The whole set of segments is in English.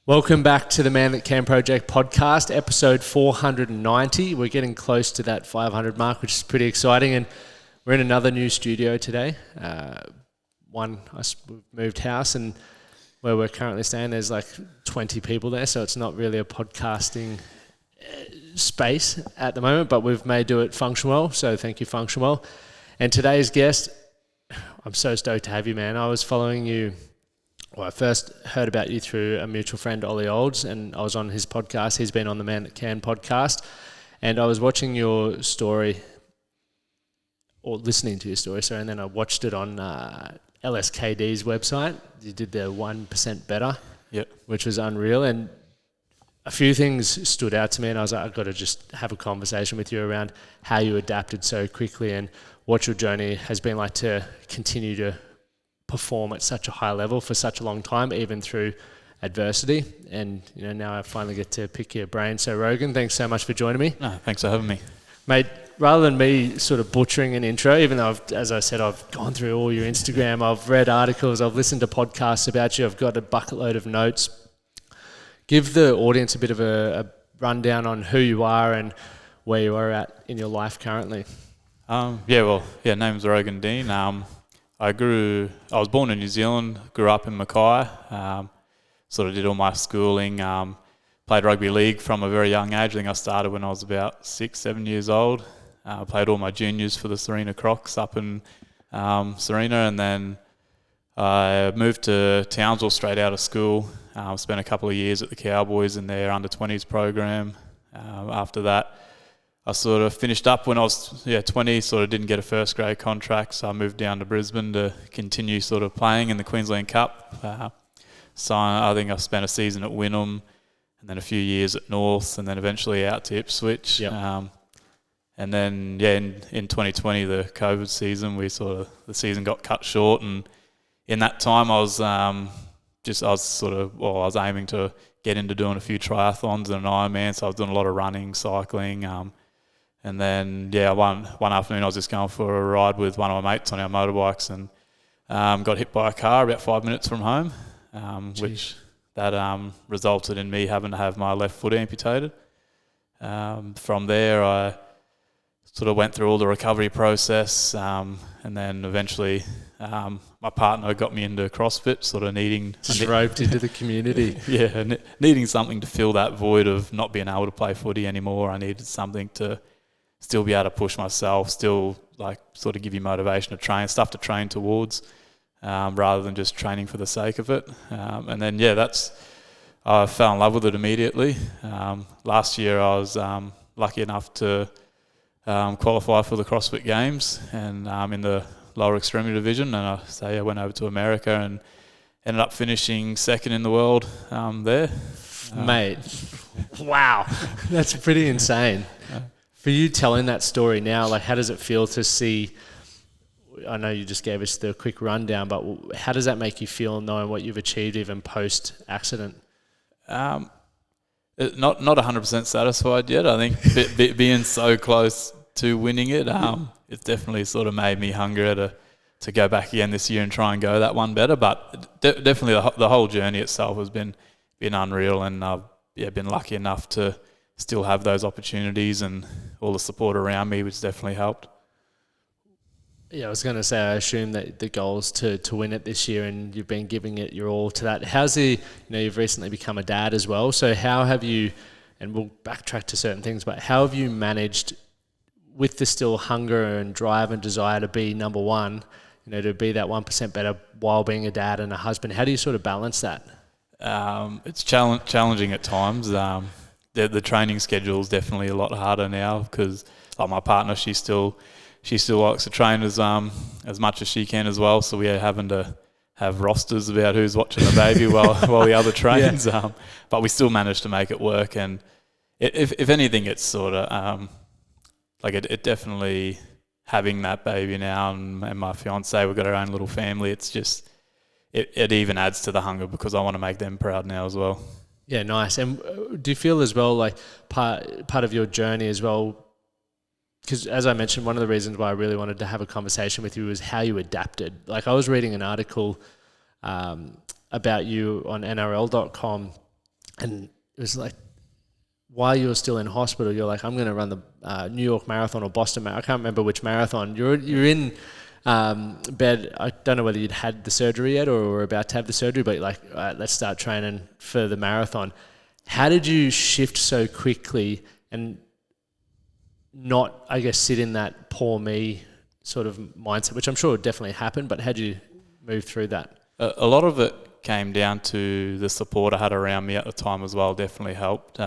Welcome back to the Man That Can Project podcast, episode 490. We're getting close to that 500 mark, which is pretty exciting. And we're in another new studio today. We've moved house, and where we're currently staying, there's like 20 people there. So it's not really a podcasting space at the moment, but we've made do it function well. So thank you, function well. And today's guest, I'm so stoked to have you, man. I was following you. Well, I first heard about you through a mutual friend, Ollie Olds, and I was on his podcast. He's been on the Man That Can podcast, and I was watching your story, or listening to your story, sorry, and then I watched it on LSKD's website. You did the 1% better, yep, which was unreal, and a few things stood out to me, and I was like, I've got to just have a conversation with you around how you adapted so quickly and what your journey has been like to continue to perform at such a high level for such a long time, even through adversity. And now I finally get to pick your brain. So Rogan, thanks so much for joining me. No, thanks for having me, mate. Rather than me sort of butchering an intro, even though as I said, I've gone through all your Instagram, I've read articles, I've listened to podcasts about you, I've got a bucket load of notes. Give the audience a bit of a rundown on who you are and where you are at in your life currently. Name's Rogan Dean. I was born in New Zealand, grew up in Mackay, sort of did all my schooling, played rugby league from a very young age. I think I started when I was about 6-7 years old. Played all my juniors for the Serena Crocs up in Serena, and then I moved to Townsville straight out of school. Spent a couple of years at the Cowboys in their under-20s program. After that, I sort of finished up when I was 20, sort of didn't get a first grade contract, so I moved down to Brisbane to continue sort of playing in the Queensland Cup. So I think I spent a season at Wynnum and then a few years at North and then eventually out to Ipswich. Yep. And then, in 2020, the COVID season, the season got cut short, and in that time I was aiming to get into doing a few triathlons and an Ironman, so I was doing a lot of running, cycling, and then, one afternoon I was just going for a ride with one of my mates on our motorbikes and got hit by a car about 5 minutes from home, which resulted in me having to have my left foot amputated. From there, I sort of went through all the recovery process, and then eventually my partner got me into CrossFit, sort of needing... Just roped into the community. Needing something to fill that void of not being able to play footy anymore. I needed something to still be able to push myself, still like sort of give you motivation to train, stuff to train towards, rather than just training for the sake of it. And then, I fell in love with it immediately. Last year I was lucky enough to qualify for the CrossFit Games, and in the lower extremity division, and I went over to America and ended up finishing second in the world there. Mate, wow, that's pretty insane. For you telling that story now, like, how does it feel to see? I know you just gave us the quick rundown, but how does that make you feel knowing what you've achieved even post-accident? Not 100% satisfied yet. I think being so close to winning it, it's definitely sort of made me hungrier to go back again this year and try and go that one better. But definitely the whole journey itself has been unreal, and I've been lucky enough to still have those opportunities and all the support around me, which definitely helped. Yeah, I was going to say, I assume that the goal is to win it this year, and you've been giving it your all to that. How's you've recently become a dad as well, so how have you, and we'll backtrack to certain things, but how have you managed with the still hunger and drive and desire to be number one, to be that 1% better while being a dad and a husband? How do you sort of balance that? It's challenging at times. The training schedule is definitely a lot harder now because, like, my partner, she still likes to train as much as she can as well. So we are having to have rosters about who's watching the baby while the other trains. Yeah. But we still manage to make it work. And if anything, it's sort of it definitely, having that baby now and my fiance, we've got our own little family. It's just it even adds to the hunger because I want to make them proud now as well. Yeah, nice. And do you feel as well like part of your journey as well? Because as I mentioned, one of the reasons why I really wanted to have a conversation with you was how you adapted. Like, I was reading an article about you on NRL.com And it was like, while you were still in hospital, you're like, I'm going to run the New York Marathon or Boston Marathon. I can't remember which marathon. You're in bed. I don't know whether you'd had the surgery yet or were about to have the surgery, but like, all right, let's start training for the marathon. How did you shift so quickly and not, I guess, sit in that poor me sort of mindset, which I'm sure definitely happened, but how did you move through that? A lot of it came down to the support I had around me at the time as well. Definitely helped.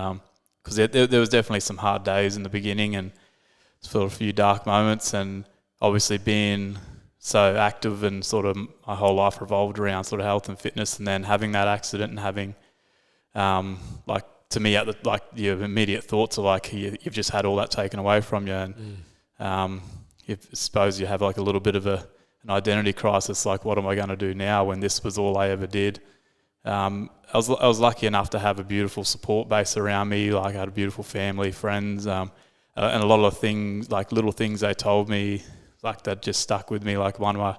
Because there was definitely some hard days in the beginning and sort of a few dark moments, and obviously being so active and sort of my whole life revolved around sort of health and fitness, and then having that accident and having like to me like your immediate thoughts are like you've just had all that taken away from you, and I suppose you have like a little bit of an identity crisis, like what am I going to do now when this was all I ever did. I was lucky enough to have a beautiful support base around me. Like I had a beautiful family, friends, and a lot of things, like little things they told me, like that just stuck with me. Like one of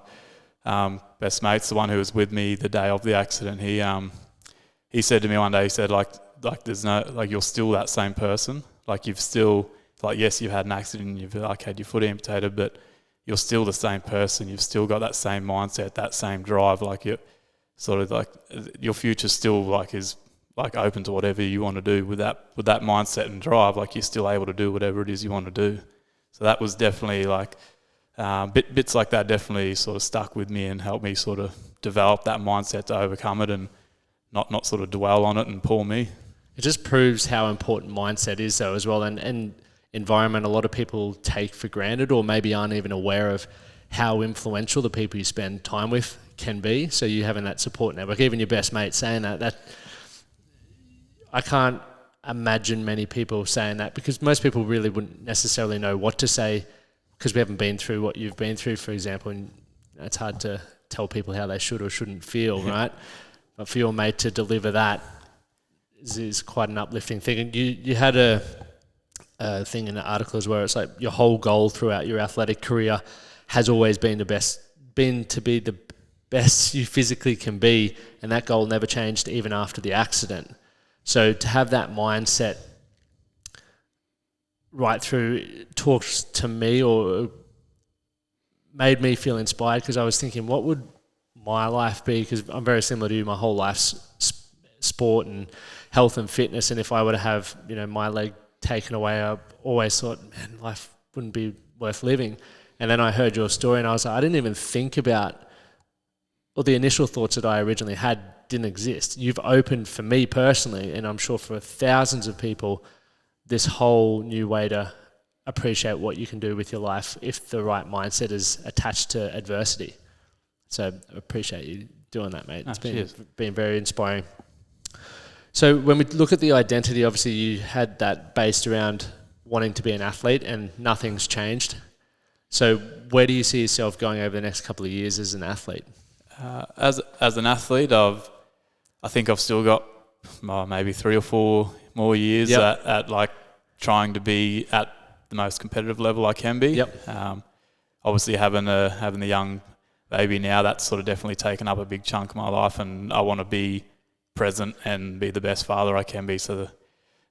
my best mates, the one who was with me the day of the accident, he said to me one day, he said like there's no, like you're still that same person. Like you've still, like yes, you've had an accident, and you've like had your foot amputated, but you're still the same person. You've still got that same mindset, that same drive. Like you're sort of like your future still like is like open to whatever you want to do with that mindset and drive. Like you're still able to do whatever it is you want to do. So that was definitely like bits like that definitely sort of stuck with me and helped me sort of develop that mindset to overcome it and not sort of dwell on it and pull me. It just proves how important mindset is though as well, and environment a lot of people take for granted or maybe aren't even aware of how influential the people you spend time with can be. So you having that support network, even your best mate saying that I can't imagine many people saying that, because most people really wouldn't necessarily know what to say because we haven't been through what you've been through, for example, and it's hard to tell people how they should or shouldn't feel, right? But for your mate to deliver that is quite an uplifting thing. And you had a thing in the articles where it's like your whole goal throughout your athletic career has always been to be the best you physically can be, and that goal never changed even after the accident. So to have that mindset right through talks to me or made me feel inspired, because I was thinking, what would my life be? Because I'm very similar to you, my whole life's sport and health and fitness, and if I were to have my leg taken away, I always thought, man, life wouldn't be worth living. And then I heard your story and I was like, I didn't even think about, or the initial thoughts that I originally had didn't exist. You've opened for me personally, and I'm sure for thousands of people, this whole new way to appreciate what you can do with your life if the right mindset is attached to adversity. So I appreciate you doing that, mate. It's been very inspiring. So when we look at the identity, obviously you had that based around wanting to be an athlete and nothing's changed. So where do you see yourself going over the next couple of years as an athlete? As an athlete, I think I've still got maybe 3 or 4 more years at like trying to be at the most competitive level I can be. Obviously having the young baby now, that's sort of definitely taken up a big chunk of my life, and I want to be present and be the best father I can be. So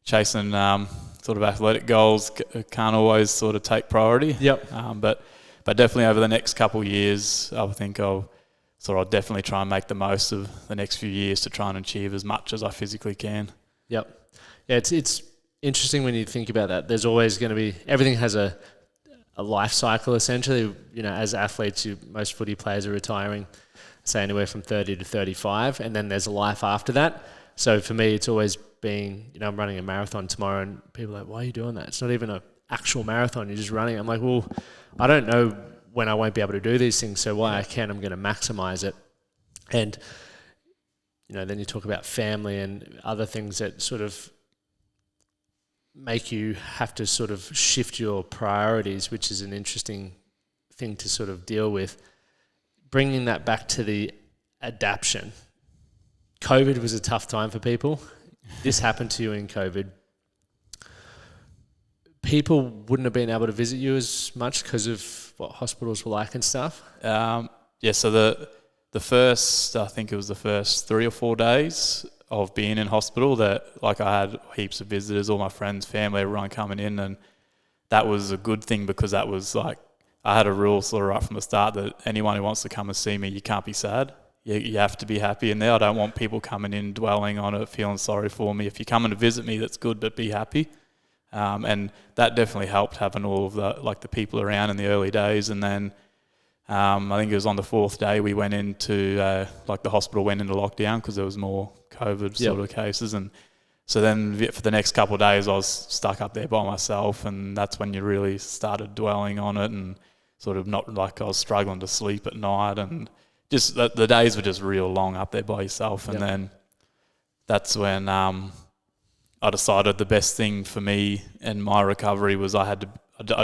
chasing sort of athletic goals can't always sort of take priority. But definitely over the next couple of years, I think I'll definitely try and make the most of the next few years to try and achieve as much as I physically can. Yeah, it's interesting when you think about that. There's always going to be, everything has a life cycle essentially. As athletes, most footy players are retiring, say anywhere from 30 to 35, and then there's a life after that. So for me, it's always been, I'm running a marathon tomorrow, and people are like, why are you doing that? It's not even an actual marathon, you're just running. I'm like, well, I don't know when I won't be able to do these things, so while I can, I'm going to maximize it. And then you talk about family and other things that sort of make you have to sort of shift your priorities, which is an interesting thing to sort of deal with. Bringing that back to the adaptation. COVID was a tough time for people. This happened to you in COVID. People wouldn't have been able to visit you as much because of what hospitals were like and stuff? So I think it was the first 3 or 4 days of being in hospital that like I had heaps of visitors, all my friends, family, everyone coming in, and that was a good thing because that was like, I had a rule sort of right from the start that anyone who wants to come and see me, you can't be sad. You have to be happy in there. I don't want people coming in, dwelling on it, feeling sorry for me. If you're coming to visit me, that's good, but be happy. And that definitely helped, having all of the people around in the early days. And then I think it was on the 4th day we went into, the hospital went into lockdown because there was more COVID sort of cases. And so then for the next couple of days I was stuck up there by myself, and that's when you really started dwelling on it and sort of not like I was struggling to sleep at night, and just the days were just real long up there by yourself. And then that's when I decided the best thing for me and my recovery was I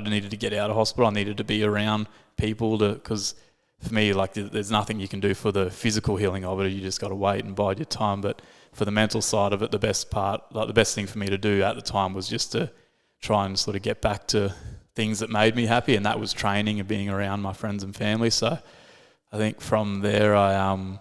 needed to get out of hospital. I needed to be around people because for me, like, there's nothing you can do for the physical healing of it. You just got to wait and bide your time. But for the mental side of it, the best thing for me to do at the time was just to try and sort of get back to things that made me happy, and that was training and being around my friends and family. So I think from there, I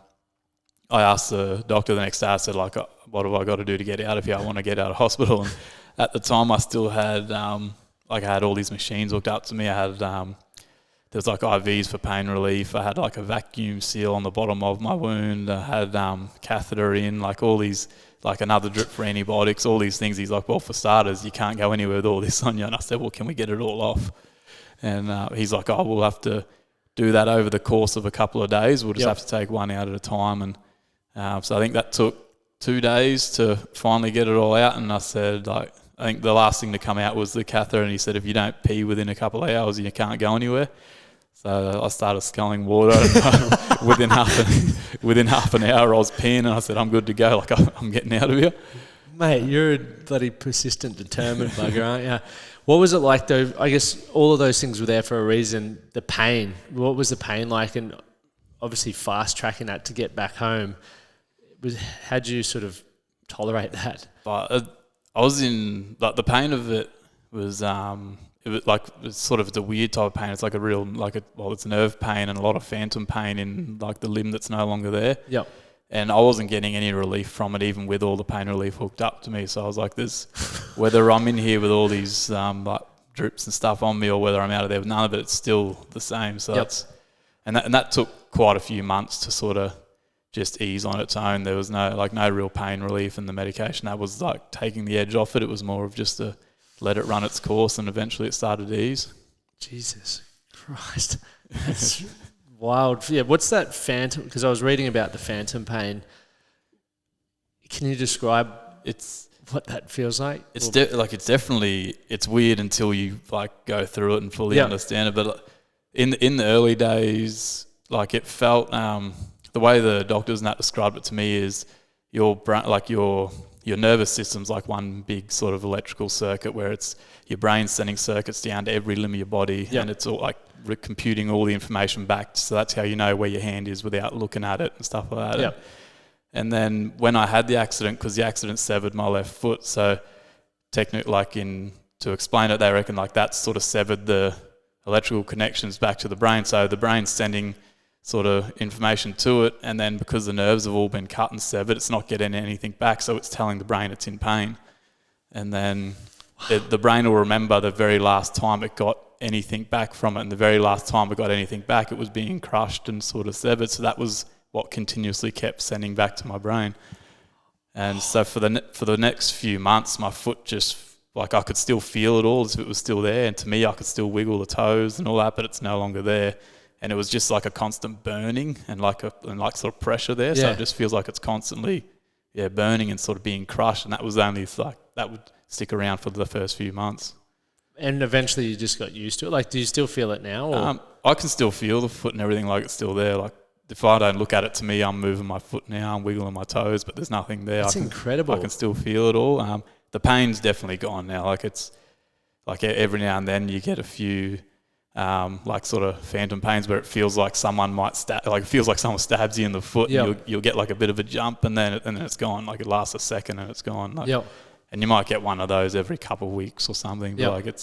asked the doctor the next day. I said, like, what have I got to do to get out of here? I want to get out of hospital. And at the time, I still had I had all these machines hooked up to me. I had there was like IVs for pain relief. I had like a vacuum seal on the bottom of my wound. I had catheter in, like all these, like another drip for antibiotics, all these things. He's like, well, for starters, you can't go anywhere with all this on you. And I said, well, can we get it all off? And he's like, oh, we'll have to do that over the course of a couple of days. We'll just have to take one out at a time. And so I think that took 2 days to finally get it all out. And I said, like, I think the last thing to come out was the catheter. And he said, if you don't pee within a couple of hours, you can't go anywhere. So I started sculling water. within half an hour, I was peeing, and I said, I'm good to go. Like, I'm getting out of here. Mate, you're a bloody persistent, determined bugger, aren't you? What was it like, though? I guess all of those things were there for a reason. The pain. What was the pain like? And obviously fast tracking that to get back home. How'd you sort of tolerate that? But I was in, like, the pain of it was it's sort of the weird type of pain. It's like a real, it's nerve pain and a lot of phantom pain in like the limb that's no longer there. Yep. And I wasn't getting any relief from it, even with all the pain relief hooked up to me. So I was like, whether I'm in here with all these like drips and stuff on me, or whether I'm out of there with none of it, it's still the same. So that took quite a few months to sort of just ease on its own. There was no real pain relief, and the medication that was like taking the edge off it. It was more of just to let it run its course, and eventually it started to ease. Jesus Christ. That's wild. Yeah, what's that phantom? Because I was reading about the phantom pain. Can you describe what that feels like? It's definitely, it's weird until you like go through it and fully understand it. But in the early days, like, it felt the way the doctors and that described it to me is your brain, like your nervous system's like one big sort of electrical circuit where it's your brain sending circuits down to every limb of your body, and it's all like computing all the information back. So that's how you know where your hand is without looking at it and stuff like that. Yep. And then when I had the accident, because the accident severed my left foot, so to explain it, they reckon like that sort of severed the electrical connections back to the brain. So the brain's sending sort of information to it, and then because the nerves have all been cut and severed, it's not getting anything back, so it's telling the brain it's in pain. And then the brain will remember the very last time it got anything back from it, and the very last time it got anything back, it was being crushed and sort of severed. So that was what continuously kept sending back to my brain. And so for the next few months, my foot just, like, I could still feel it all as if it was still there, and to me I could still wiggle the toes and all that, but it's no longer there. And it was just like a constant burning and like sort of pressure there. So it just feels like it's constantly burning and sort of being crushed. And that was only like, that would stick around for the first few months. And eventually you just got used to it. Like, do you still feel it now? Or? I can still feel the foot and everything, like it's still there. Like, if I don't look at it, to me, I'm moving my foot now, I'm wiggling my toes, but there's nothing there. That's incredible. I can still feel it all. The pain's definitely gone now. Like, it's like every now and then you get a few like sort of phantom pains where it feels like someone someone stabs you in the foot, and you'll get like a bit of a jump, and then it's gone. Like, it lasts a second and it's gone. Like, and you might get one of those every couple of weeks or something. But like,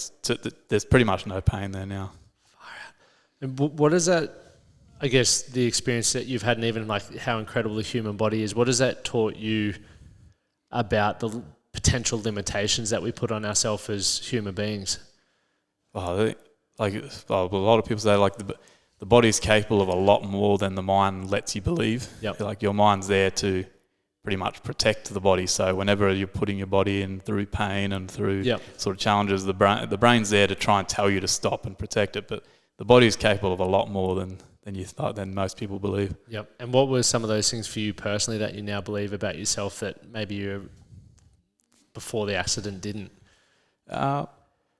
there's pretty much no pain there now. And what is that? I guess the experience that you've had, and even like how incredible the human body is, what has that taught you about the potential limitations that we put on ourselves as human beings? Well, a lot of people say like the body's capable of a lot more than the mind lets you believe. Yep. Like your mind's there to pretty much protect the body. So whenever you're putting your body in through pain and through sort of challenges, the brain's there to try and tell you to stop and protect it. But the body's capable of a lot more than most people believe. Yep. And what were some of those things for you personally that you now believe about yourself that maybe you before the accident didn't? I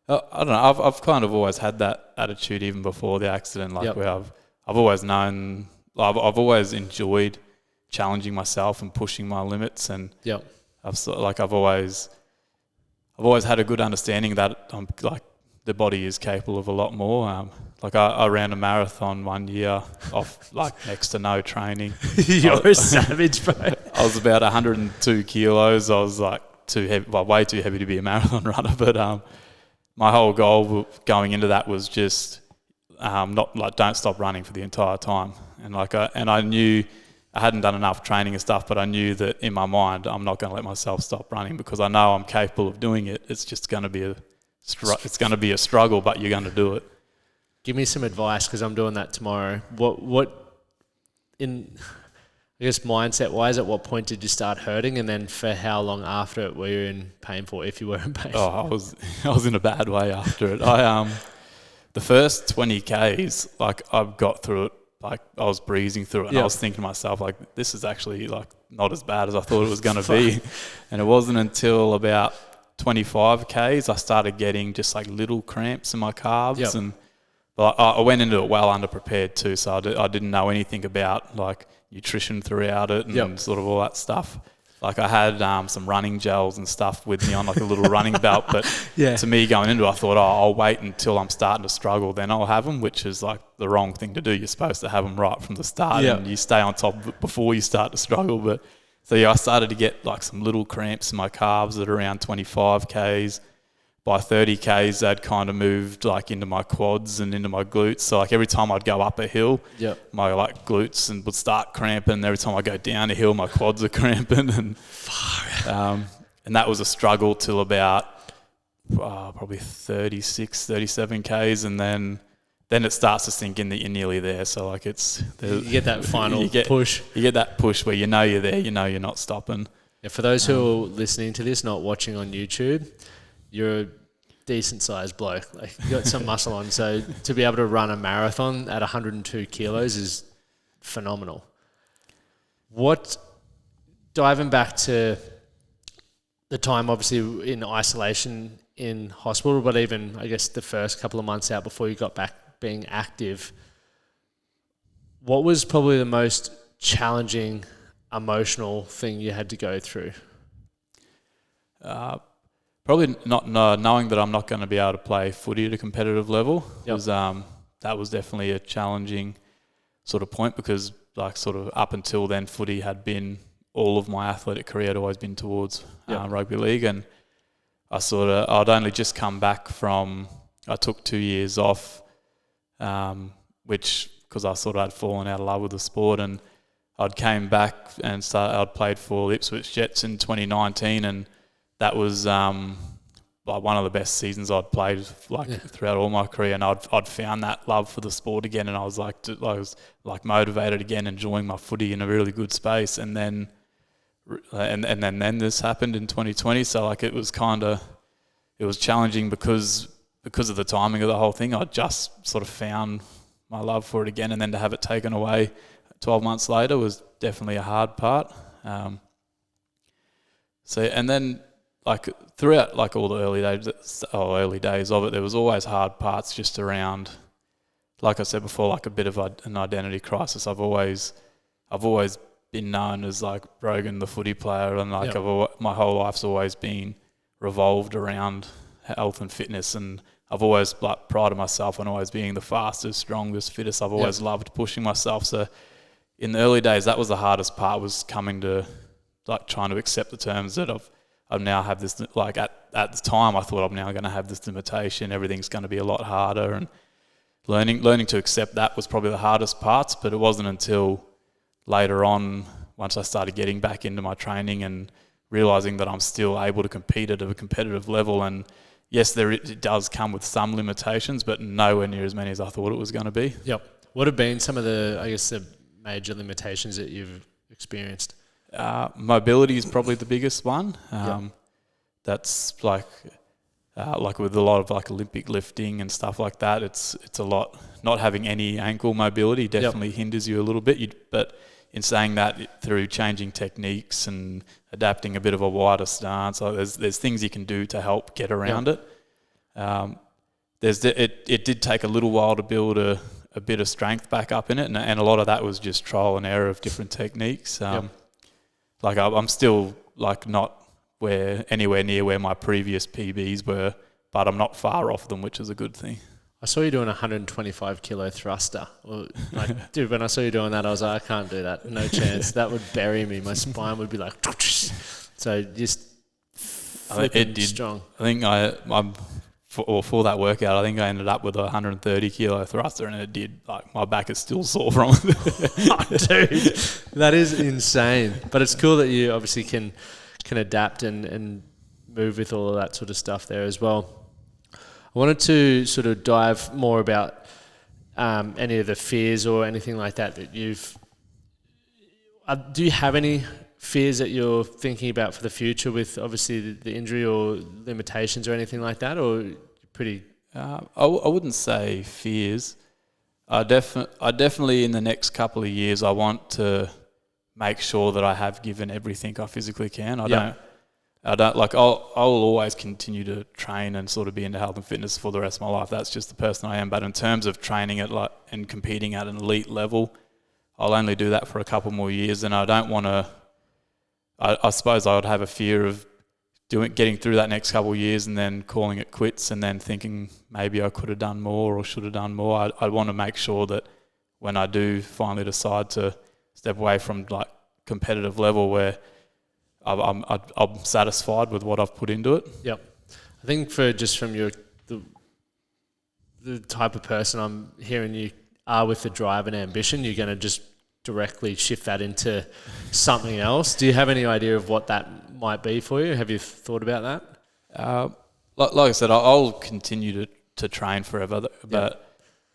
don't know. I've kind of always had that attitude even before the accident. Like where I've always known, I've always enjoyed challenging myself and pushing my limits, and I've always had a good understanding that the body is capable of a lot more. I ran a marathon one year off next to no training. You're a savage, bro. I was about 102 kilos. I was like way too heavy to be a marathon runner. But my whole goal going into that was just don't stop running for the entire time. And I knew I hadn't done enough training and stuff, but I knew that in my mind I'm not going to let myself stop running because I know I'm capable of doing it. It's just going to be a struggle, but you're going to do it. Give me some advice because I'm doing that tomorrow. What in, I guess, mindset-wise, at what point did you start hurting, and then for how long after it were you in pain for, if you were in pain? Oh, I was in a bad way after it. The first 20 Ks, I got through it. I was breezing through it, and I was thinking to myself, this is actually not as bad as I thought it was going to be. And it wasn't until about 25 Ks I started getting just little cramps in my calves, but I went into it well underprepared too, so I didn't know anything about nutrition throughout it and sort of all that stuff. I had some running gels and stuff with me on a little running belt, but to me going into it, I thought, I'll wait until I'm starting to struggle, then I'll have them, which is the wrong thing to do. You're supposed to have them right from the start and you stay on top of it before you start to struggle. But so I started to get some little cramps in my calves at around 25 Ks. By 30 Ks, they'd kind of moved into my quads and into my glutes. So every time I'd go up a hill, my glutes would start cramping. And every time I go down a hill, my quads are cramping. And and that was a struggle till about probably 36, 37 Ks. And then it starts to sink in that you're nearly there. So you get that final push. You get that push where you know you're there, you know you're not stopping. Yeah, for those who are listening to this, not watching on YouTube, you're a decent sized bloke. You got some muscle on. So to be able to run a marathon at 102 kilos is phenomenal. Diving back to the time, obviously in isolation in hospital, but even I guess the first couple of months out before you got back being active, what was probably the most challenging emotional thing you had to go through? Probably not knowing that I'm not going to be able to play footy at a competitive level. That was definitely a challenging sort of point because sort of up until then footy had been all of my athletic career had always been towards rugby league, and I'd only just come back I took 2 years off, which because I sort of had fallen out of love with the sport, and I'd came back and I'd played for Ipswich Jets in 2019, and that was one of the best seasons I'd played throughout all my career, and I'd found that love for the sport again, and I was motivated again, enjoying my footy in a really good space, and then this happened in 2020. So it was challenging because of the timing of the whole thing. I just sort of found my love for it again, and then to have it taken away 12 months later was definitely a hard part. And then throughout all the early days of it, there was always hard parts just around, like I said before, a bit of an identity crisis. I've always been known as Rogan the footy player, and my whole life's always been revolved around health and fitness, and I've always prided myself on always being the fastest, strongest, fittest. I've always loved pushing myself. So in the early days, that was the hardest part, was coming to trying to accept the terms that I now have this, at the time I thought I'm now going to have this limitation, everything's going to be a lot harder, and learning to accept that was probably the hardest parts, but it wasn't until later on, once I started getting back into my training and realising that I'm still able to compete at a competitive level. And yes, it does come with some limitations, but nowhere near as many as I thought it was going to be. Yep. What have been some of the major limitations that you've experienced? Mobility is probably the biggest one. That's like with a lot of like Olympic lifting and stuff like that. It's a lot. Not having any ankle mobility definitely hinders you a little bit. But in saying that, through changing techniques and adapting a bit of a wider stance, there's things you can do to help get around it. It did take a little while to build a bit of strength back up in it, and a lot of that was just trial and error of different techniques. Like I'm still like not anywhere near where my previous PBs were, but I'm not far off them, which is a good thing. I saw you doing a 125 kilo thruster. Dude, when I saw you doing that, I was like, I can't do that. No chance. That would bury me. My spine would be like, so just strong. I think for that workout, I think I ended up with a 130 kilo thruster, and it did. Like, my back is still sore from it. Oh, dude, that is insane. But it's cool that you obviously can adapt and move with all of that sort of stuff there as well. I wanted to sort of dive more about any of the fears or anything like that you've... do you have any fears that you're thinking about for the future with obviously the injury or limitations or anything like that, or pretty... I wouldn't say fears. I definitely in the next couple of years I want to make sure that I have given everything I physically can. I don't like. I'll always continue to train and sort of be into health and fitness for the rest of my life. That's just the person I am. But in terms of training at and competing at an elite level, I'll only do that for a couple more years, and I don't want to. I suppose I would have a fear of getting through that next couple of years and then calling it quits, and then thinking maybe I could have done more or should have done more. I want to make sure that when I do finally decide to step away from like competitive level, where I'm satisfied with what I've put into it. Yep. I think from the type of person I'm hearing you are with the drive and ambition, you're going to just directly shift that into something else. Do you have any idea of what that might be for you? Have you thought about that? Like I said, I'll continue to train forever, but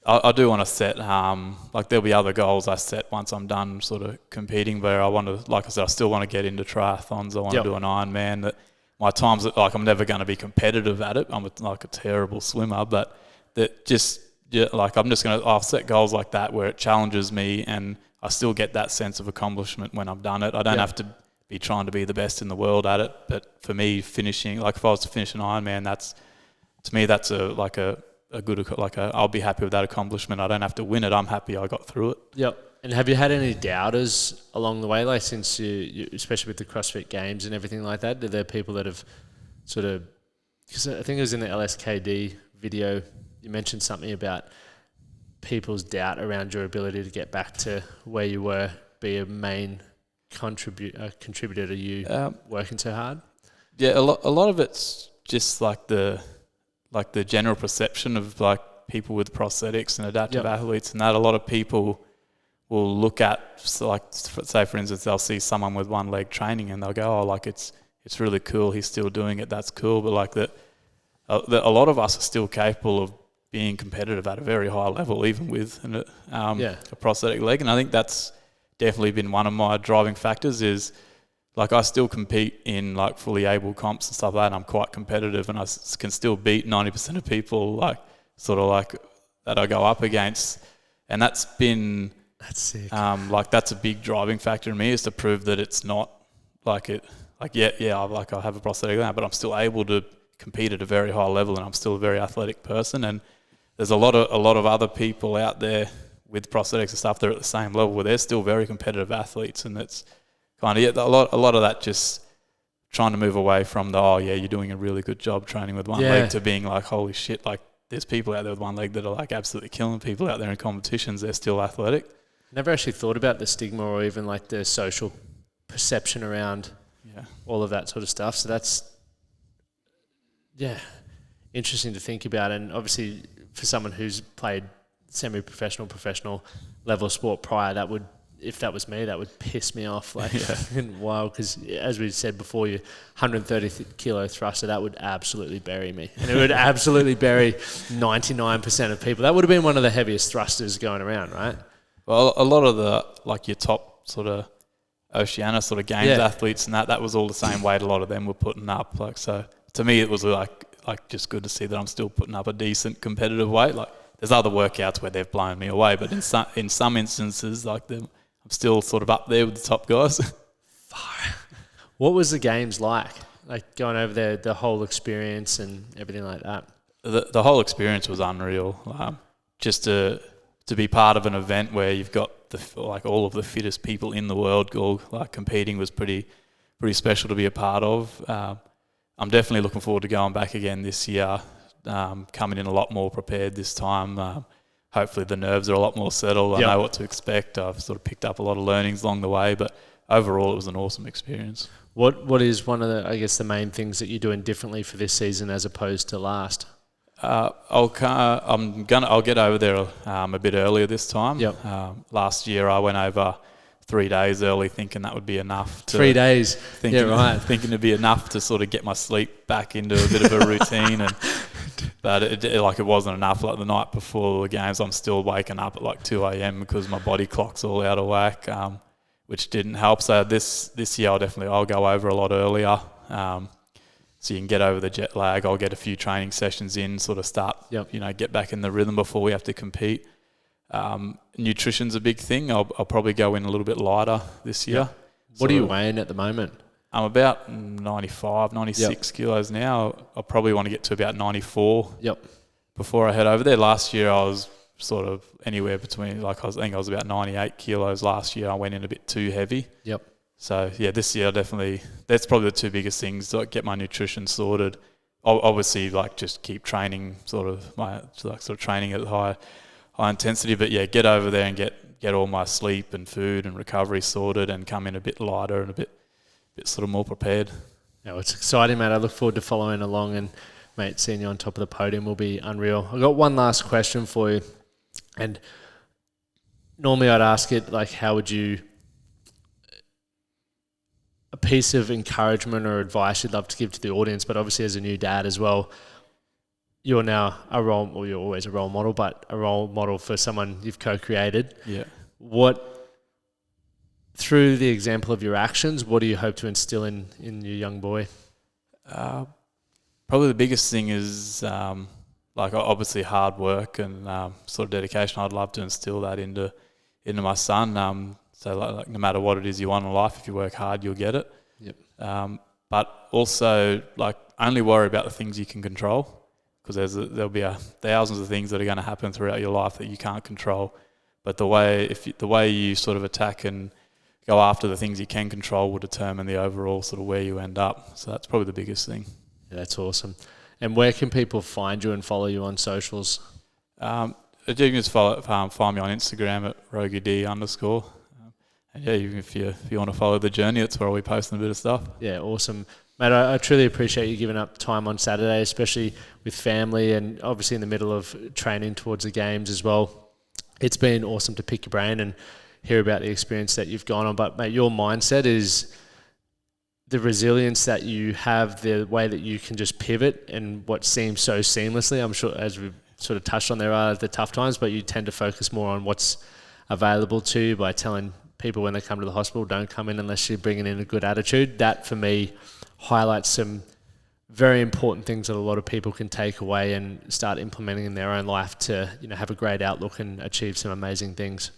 I do want to set, like there'll be other goals I set once I'm done sort of competing, where I want to, like I said, I still want to get into triathlons. I want to do an Ironman. That my times, like I'm never going to be competitive at it. I'm like a terrible swimmer, but that just, like I'll set goals like that where it challenges me and I still get that sense of accomplishment when I've done it. I don't have to be trying to be the best in the world at it, but for me, finishing, like if I was to finish an Ironman, that's I'll be happy with that accomplishment. I don't have to win it. I'm happy I got through it. Yep. And have you had any doubters along the way, like since you especially with the CrossFit Games and everything like that? Are there people that have sort of, because I think it was in the LSKD video, you mentioned something about people's doubt around your ability to get back to where you were, be a main contributor to you working so hard? Yeah, a lot of it's just like the general perception of like people with prosthetics and adaptive athletes, and that a lot of people will look at, like, say for instance, they'll see someone with one leg training and they'll go, oh, like it's really cool, he's still doing it, that's cool. But like a lot of us are still capable of being competitive at a very high level, even with a prosthetic leg. And I think that's definitely been one of my driving factors is, like, I still compete in like fully able comps and stuff like that, and I'm quite competitive, and I can still beat 90% of people, like sort of like that I go up against, and that's sick. Like that's a big driving factor in me, is to prove that it's not like it. Like I have a prosthetic now, but I'm still able to compete at a very high level, and I'm still a very athletic person. And there's a lot of other people out there with prosthetics and stuff that are at the same level where they're still very competitive athletes, and it's kind of a lot of that just trying to move away from you're doing a really good job training with one leg, to being like, holy shit, like there's people out there with one leg that are like absolutely killing people out there in competitions. They're still athletic. Never actually thought about the stigma or even like the social perception around all of that sort of stuff. So that's interesting to think about. And obviously for someone who's played semi-professional, professional level sport prior, that would, if that was me, that would piss me off like in a while, because as we said before, you 130 kilo thruster, that would absolutely bury me, and it would absolutely bury 99% of people. That would have been one of the heaviest thrusters going around, right? Well, a lot of the, like your top sort of Oceania sort of games athletes and that was all the same weight a lot of them were putting up. Like, so to me it was like just good to see that I'm still putting up a decent competitive weight. Like, there's other workouts where they've blown me away, but in some instances, like I'm still sort of up there with the top guys. What was the games like going over there, the whole experience and everything like that? The whole experience was unreal. Just to be part of an event where you've got all of the fittest people in the world all competing was pretty special to be a part of. I'm definitely looking forward to going back again this year, coming in a lot more prepared this time. Hopefully the nerves are a lot more settled. I know what to expect. I've sort of picked up a lot of learnings along the way, but overall it was an awesome experience. What is one of the, I guess, the main things that you're doing differently for this season as opposed to last? I'll get over there a bit earlier this time. Last year I went over 3 days early, thinking that would be enough. 3 days, thinking it'd be enough to sort of get my sleep back into a bit of a routine, but it wasn't enough. Like the night before the games, I'm still waking up at 2 a.m. because my body clock's all out of whack, which didn't help. So this year I'll go over a lot earlier. So you can get over the jet lag. I'll get a few training sessions in, sort of start, get back in the rhythm before we have to compete. Nutrition's a big thing. I'll probably go in a little bit lighter this year. What are you weighing at the moment? I'm about 95, 96 kilos now. I probably want to get to about 94 before I head over there. Last year I was sort of anywhere between, I think I was about 98 kilos last year. I went in a bit too heavy. So this year that's probably the two biggest things. Get my nutrition sorted. Obviously, just keep training, training at high intensity. But get over there and get all my sleep and food and recovery sorted, and come in a bit lighter and a bit sort of more prepared. No, it's exciting, mate. I look forward to following along, and mate, seeing you on top of the podium will be unreal. I've got one last question for you, and normally I'd ask it how would you, a piece of encouragement or advice you'd love to give to the audience, but obviously as a new dad as well, you're now you're always a role model, but a role model for someone you've co-created. Through the example of your actions, what do you hope to instill in your young boy? Probably the biggest thing is obviously hard work and sort of dedication. I'd love to instill that into my son. So no matter what it is you want in life, if you work hard, you'll get it. But also only worry about the things you can control, because there'll be thousands of things that are going to happen throughout your life that you can't control. But the way you sort of attack and go after the things you can control will determine the overall sort of where you end up. So that's probably the biggest thing. Yeah, that's awesome. And where can people find you and follow you on socials? You can just find me on Instagram at Rogan Dean _. And if you want to follow the journey, that's where I'll be posting a bit of stuff. Yeah, awesome. Mate, I truly appreciate you giving up time on Saturday, especially with family and obviously in the middle of training towards the games as well. It's been awesome to pick your brain and hear about the experience that you've gone on. But, mate, your mindset is the resilience that you have, the way that you can just pivot and what seems so seamlessly. I'm sure, as we've sort of touched on, there are the tough times, but you tend to focus more on what's available to you by telling people when they come to the hospital, don't come in unless you're bringing in a good attitude. That, for me, highlights some very important things that a lot of people can take away and start implementing in their own life to, have a great outlook and achieve some amazing things.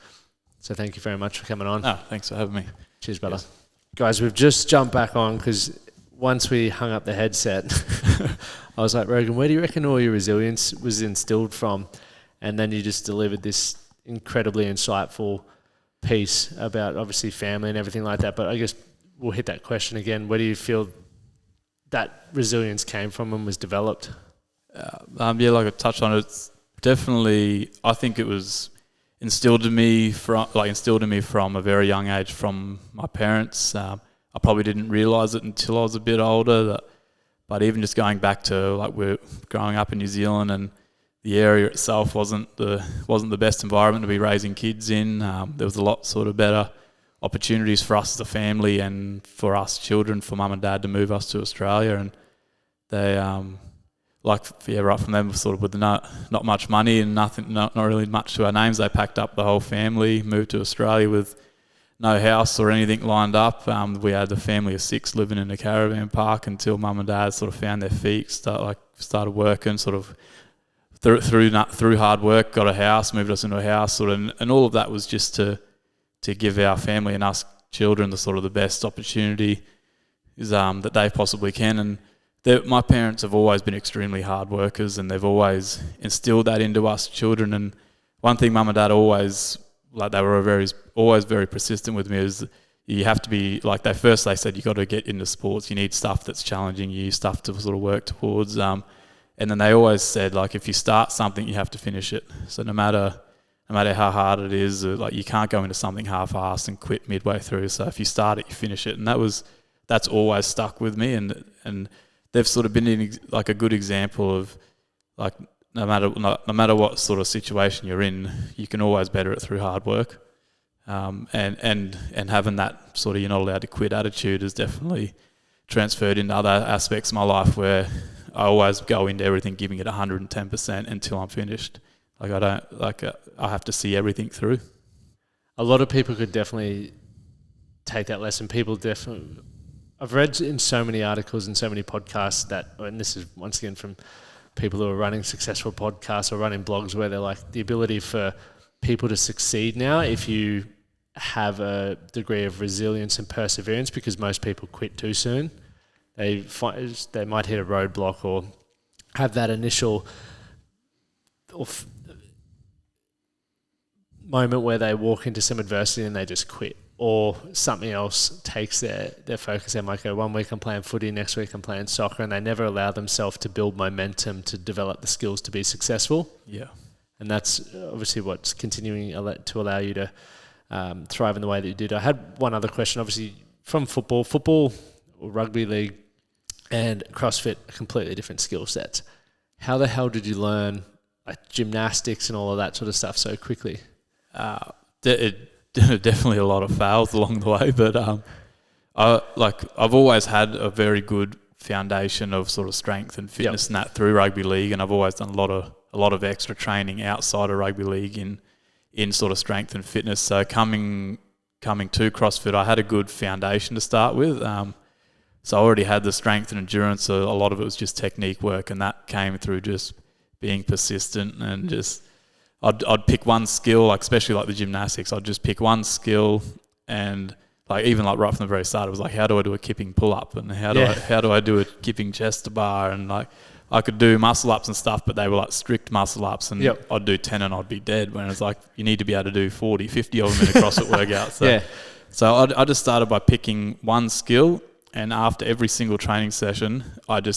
So thank you very much for coming on. Oh, thanks for having me. Cheers, brother. Yes. Guys, we've just jumped back on because once we hung up the headset, I was like, Rogan, where do you reckon all your resilience was instilled from? And then you just delivered this incredibly insightful piece about obviously family and everything like that. But I guess we'll hit that question again. Where do you feel that resilience came from and was developed? Like I touched on it, it's definitely, I think it was instilled in me from a very young age from my parents. I probably didn't realise it until I was a bit older. But even just going back to we're growing up in New Zealand and the area itself wasn't the best environment to be raising kids in. There was a lot sort of better opportunities for us as a family and for us children, for mum and dad to move us to Australia. And they right from them, sort of with not much money and nothing, not really much to our names, they packed up the whole family, moved to Australia with no house or anything lined up. We had a family of 6 living in a caravan park until mum and dad sort of found their feet, started working, sort of through hard work, got a house, moved us into a house, sort of, and all of that was just to give our family and us children the best opportunity that they possibly can. And my parents have always been extremely hard workers, and they've always instilled that into us children. And one thing mum and dad always, they were always very persistent with me, is you have to be, they said, you got to get into sports. You need stuff that's challenging you, stuff to sort of work towards. And then they always said, if you start something, you have to finish it. So no matter how hard it is, you can't go into something half-assed and quit midway through. So if you start it, you finish it. And that's always stuck with me. And they've sort of been a good example of no matter what sort of situation you're in, you can always better it through hard work. And having that sort of you're not allowed to quit attitude has definitely transferred into other aspects of my life, where I always go into everything giving it 110% until I'm finished. I have to see everything through. A lot of people could definitely take that lesson. I've read in so many articles and so many podcasts and this is once again from people who are running successful podcasts or running blogs, where they're the ability for people to succeed now, if you have a degree of resilience and perseverance, because most people quit too soon. They might hit a roadblock or have that initial moment where they walk into some adversity and they just quit, or something else takes their focus. They might go, 1 week I'm playing footy, next week I'm playing soccer, and they never allow themselves to build momentum to develop the skills to be successful. Yeah. And that's obviously what's continuing to allow you to thrive in the way that you did. I had one other question, obviously from football or rugby league and CrossFit, completely different skill sets. How the hell did you learn gymnastics and all of that sort of stuff so quickly? Definitely a lot of fails along the way, but I've always had a very good foundation of sort of strength and fitness and that through rugby league, and I've always done a lot of extra training outside of rugby league in sort of strength and fitness. So coming to CrossFit, I had a good foundation to start with. So I already had the strength and endurance. So a lot of it was just technique work, and that came through just being persistent and just. I'd pick one skill, especially the gymnastics. I'd just pick one skill, and even right from the very start, it was how do I do a kipping pull up, and how do I do a kipping chest to bar, and I could do muscle ups and stuff, but they were strict muscle ups, and I'd do 10 and I'd be dead. When it's you need to be able to do 40, 50 of them in a CrossFit workout. So I just started by picking one skill, and after every single training session, I'd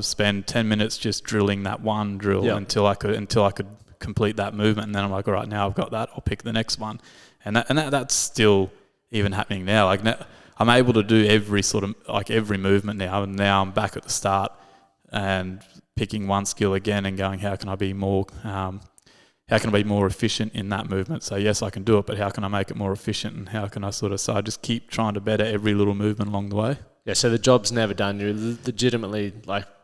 spend 10 minutes just drilling that one drill until I could complete that movement. And then I'm all right, now I've got that, I'll pick the next one. And that's still even happening now. I'm able to do every sort of every movement now, and now I'm back at the start and picking one skill again and going, how can I be more efficient in that movement? So yes, I can do it, but how can I make it more efficient, and how can I so I just keep trying to better every little movement along the way. Yeah, so the job's never done. You're legitimately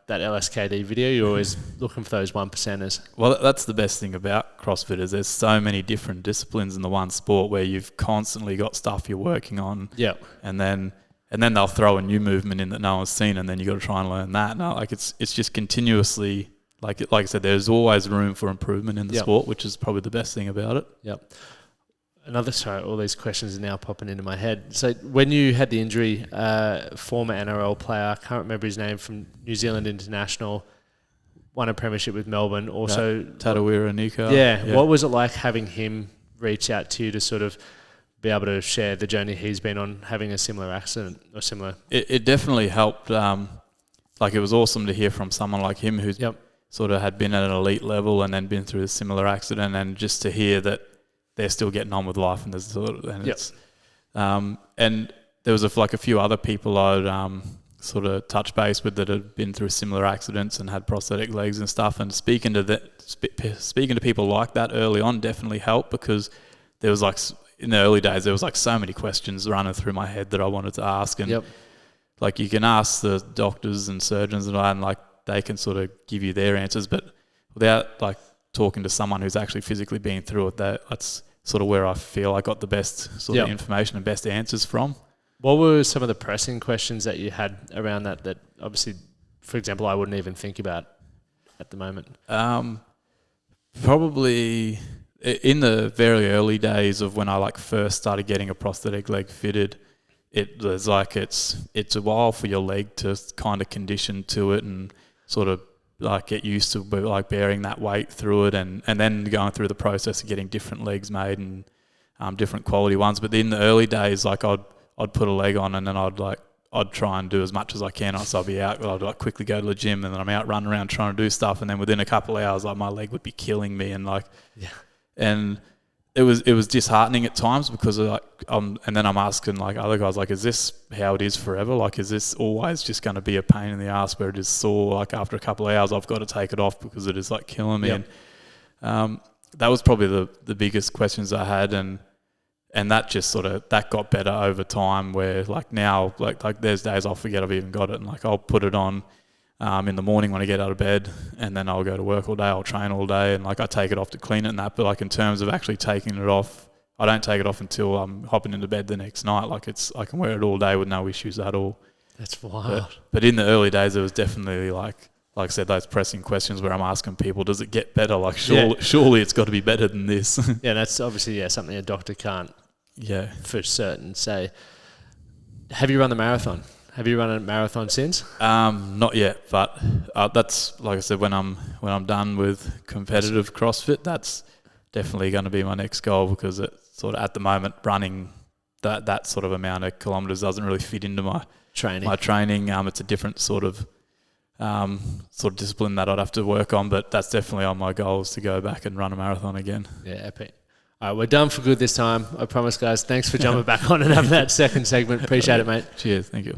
that LSKD video, you're always looking for those 1%ers. Well, that's the best thing about CrossFit, is there's so many different disciplines in the one sport where you've constantly got stuff you're working on. Yeah. And then they'll throw a new movement in that no one's seen, and then you got to try and learn that. No, it's just continuously, like I said, there's always room for improvement in the sport, which is probably the best thing about it. Yep. All these questions are now popping into my head. So when you had the injury, former NRL player, I can't remember his name, from New Zealand International, won a premiership with Melbourne. Also, Tatawira Nico. Yeah. What was it like having him reach out to you to sort of be able to share the journey he's been on, having a similar accident or similar? It definitely helped. It was awesome to hear from someone like him who's sort of had been at an elite level and then been through a similar accident, and just to hear that they're still getting on with life, and and there was a few other people I'd sort of touch base with that had been through similar accidents and had prosthetic legs and stuff. And speaking to people like that early on definitely helped, because there was like, in the early days, there was like so many questions running through my head that I wanted to ask. And like you can ask the doctors and surgeons and like they can sort of give you their answers, but without like talking to someone who's actually physically been through it, that's sort of where I feel I got the best sort of information and best answers from. What were some of the pressing questions that you had around that obviously, for example, I wouldn't even think about at the moment? Probably in the very early days of when I like first started getting a prosthetic leg fitted, it was like it's a while for your leg to kind of condition to it and sort of like get used to like bearing that weight through it, and then going through the process of getting different legs made and different quality ones. But in the early days, like I'd put a leg on and then I'd try and do as much as I can. So I'd be out, I'd like quickly go to the gym, and then I'm out running around trying to do stuff, and then within a couple of hours, like my leg would be killing me, and like and it was disheartening at times, because like and then I'm asking like other guys, like, is this how it is forever? Like, is this always just going to be a pain in the ass where it is sore? Like after a couple of hours, I've got to take it off because it is like killing me. And that was probably the biggest questions I had, and that just sort of that got better over time. Where like now, like there's days I'll forget I've even got it, and like I'll put it on in the morning when I get out of bed, and then I'll go to work all day, I'll train all day, and like I take it off to clean it and that. But like in terms of actually taking it off, I don't take it off until I'm hopping into bed the next night. Like I can wear it all day with no issues at all. That's wild. But in the early days, it was definitely like I said, those pressing questions where I'm asking people, does it get better? Like surely it's got to be better than this. Yeah, that's obviously something a doctor can't for certain say. Have you run the marathon? Have you run a marathon since? Not yet, but that's, like I said, when I'm done with competitive CrossFit, that's definitely going to be my next goal, because it sort of at the moment running that sort of amount of kilometres doesn't really fit into my training. It's a different sort of discipline that I'd have to work on, but that's definitely on my goals to go back and run a marathon again. Yeah, epic. All right, we're done for good this time. I promise, guys. Thanks for jumping back on and having that second segment. Appreciate it, mate. Cheers. Thank you.